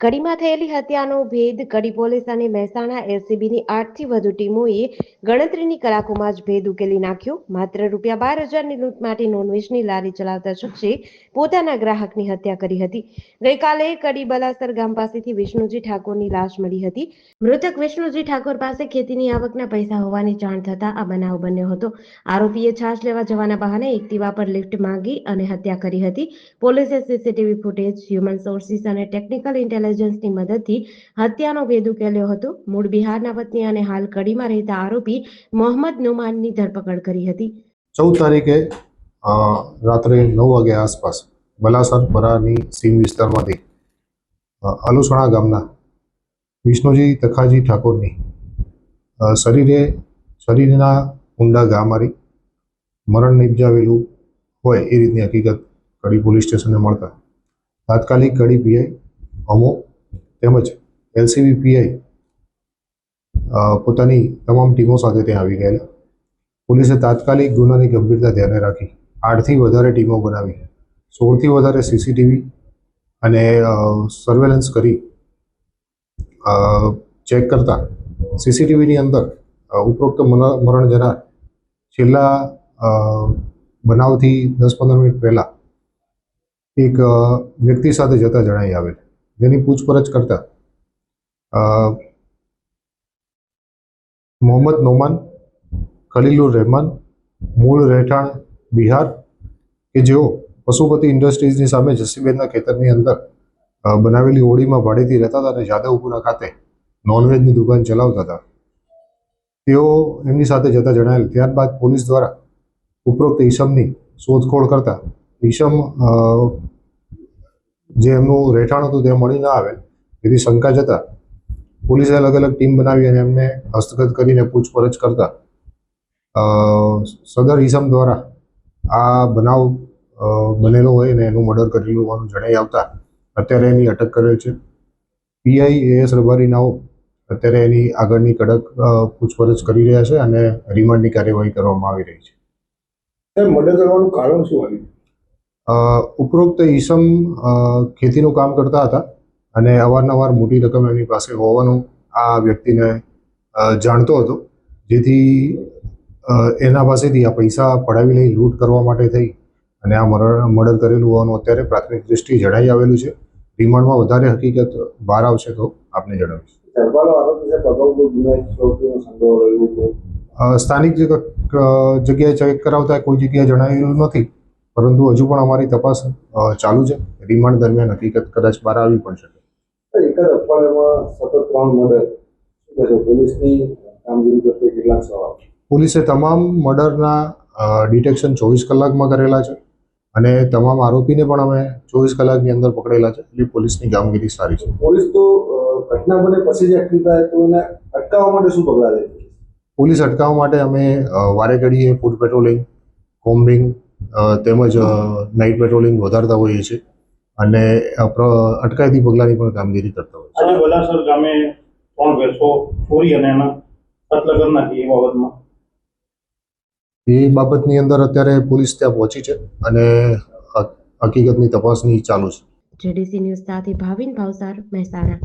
કડીમાં થયેલી હત્યાનો ભેદ કડી પોલીસ અને મહેસાણા એલસીબીની 8થી વધુ ટીમોએ ગણતરીની કલાકોમાં જ ભેદ ઉકેલી નાખ્યો. માત્ર ₹12,000ની લૂંટ માટે નોનવેજની લારી ચલાવતા શખ્સે પોતાના ગ્રાહકની હત્યા કરી હતી. ગઈકાલે કડી બલાસર ગામ પાસેથી વિષ્ણુજી ઠાકોરની લાશ મળી હતી. મૃતક વિષ્ણુજી ઠાકોર પાસે ખેતીની આવકના પૈસા હોવાની જાણ થતાં આ બનાવ બન્યો હતો. આરોપીએ છાશ લેવા જવાના બહાને એક્ટિવા પર લિફ્ટ માંગી અને હત્યા કરી હતી. પોલીસે સીસીટીવી ફૂટેજ, હ્યુમન સોર્સિસ અને ટેકનિકલ ઇન્ટેલિજન્સની મદદથી હત્યાનો ભેદ ઉકેલ્યો હતો. મૂળ બિહારના વતની અને હાલ કડીમાં રહેતા આરોપી મોહમ્મદ નુમાનની ધરપકડ કરી હતી. 14 તારીખે રાત્રે 9 વાગ્યા આસપાસ બલાસર પરાની સીમ વિસ્તારમાંથી અલુસણા ગામના વિષ્ણુજી તખાજી ઠાકોરની શરીરના ઊંડા ઘા મારી મરણ નિપજાવેલું હોય એ રીતની હકીકત કડી પોલીસ સ્ટેશને મળતા તાત્કાલિક કડી પીઆઈ અમો તેમજ એલસીબી પીઆઈ પોતાની તમામ ટીમો સાથે ત્યાં આવી ગયેલા. પોલીસે તાત્કાલિક ગુનાની ગંભીરતા ધ્યાને રાખી 8થી વધારે ટીમો બનાવી 16થી વધારે સીસીટીવી અને સર્વેલન્સ કરી ચેક કરતા સીસીટીવીની અંદર ઉપરોક્ત મરણ જનાર છેલ્લા બનાવથી 10-15 મિનિટ પહેલાં એક વ્યક્તિ સાથે જતા જણાઈ આવેલ, જેની પૂછપરછ કરતા મોહમ્મદ નોમાન ખલીલુર રહેમાન મૂળ રહેઠાણ બિહાર કે જેઓ પશુપતિ ઇન્ડસ્ટ્રીઝની સામે જસીબેનના ખેતરની અંદર બનાવેલી હોડીમાં ભાડેથી રહેતા હતા અને જાદવપુરા ખાતે નોનવેજની દુકાન ચલાવતા હતા. તેઓ એમની સાથે જતા જણાયેલ. ત્યારબાદ પોલીસ દ્વારા ઉપરોક્ત ઈસમની શોધખોળ કરતા ઈસમ જે એમનું રહેઠાણ હતું તે મળી ન આવેલ, જેથી શંકા જતા પોલીસે અલગ અલગ ટીમ બનાવી અને એમને હસ્તગત કરીને પૂછપરછ કરતા સદર ઈસમ દ્વારા આ બનાવ બનેલો હોય ને એનું મર્ડર કરેલું હોવાનું જણાઈ આવતા અત્યારે એની અટક કરેલ છે. પીઆઈ એએસ રબારી નાઓ અત્યારે એની આગળની કડક પૂછપરછ કરી રહ્યા છે અને રિમાન્ડની કાર્યવાહી કરવામાં આવી રહી છે. મર્ડર કરવાનું કારણ શું આવ્યું? ઉપરોક્ત ઈસમ ખેતીનું કામ કરતા હતા અને અવારનવાર મોટી રકમ એમની પાસે હોવાનું આ વ્યક્તિને જાણતો હતો, જેથી એના પાસેથી આ પૈસા પડાવી લઈ લૂંટ કરવા માટે થઈ અને આ મર્ડર કરેલું હોવાનું અત્યારે પ્રાથમિક દ્રષ્ટિએ જણાઈ આવેલું છે. રિમાન્ડમાં વધારે હકીકત બહાર આવશે તો આપને જણાવીશ. સ્થાનિક જગ્યાએ ચેક કરાવતા કોઈ જગ્યાએ જણાવેલું નથી, પરંતુ હજુ પણ અમારી તપાસ ચાલુ છે. રિમાન્ડ દરમિયાન હકીકત કદાચ બહાર આવી પણ શકે. એક જ અઠવાડિયામાં સતત 3 મર્ડર, પોલીસની કામગીરી પ્રત્યે કેટલાક સવાલ? પોલીસે તમામ મર્ડરના ડિટેક્શન 24 કલાકમાં કરેલા છે અને તમામ આરોપીને પણ અમે 24 કલાકની અંદર પકડેલા છે. એટલે પોલીસની કામગીરી સારી છે. પોલીસ તો ઘટના બને પછી જ એક્ટિવ થાય તો એને અટકાવવા માટે શું પગલાં લે? પોલીસ અટકાવવા માટે અમે વારે ઘડીએ ફૂટ પેટ્રોલિંગ, કોમ્બિંગ તેમજ નાઇટ પેટ્રોલિંગ વધારતા હોઈએ છીએ અને અટકાયતી પગલાંની પણ કામગીરી કરતા હોઈએ છીએ. આજે બલાસર ગામે 3 ભેંસો ચોરી અને એના કત્લ કરી નાખી એ બાબતમાં એ બાબતની અંદર અત્યારે પોલીસ ત્યાં પહોંચી છે અને હકીકતની તપાસની ચાલુ છે. જેડીસી ન્યૂઝ સાથે ભાવિન ભાવસાર, મહેસાણા.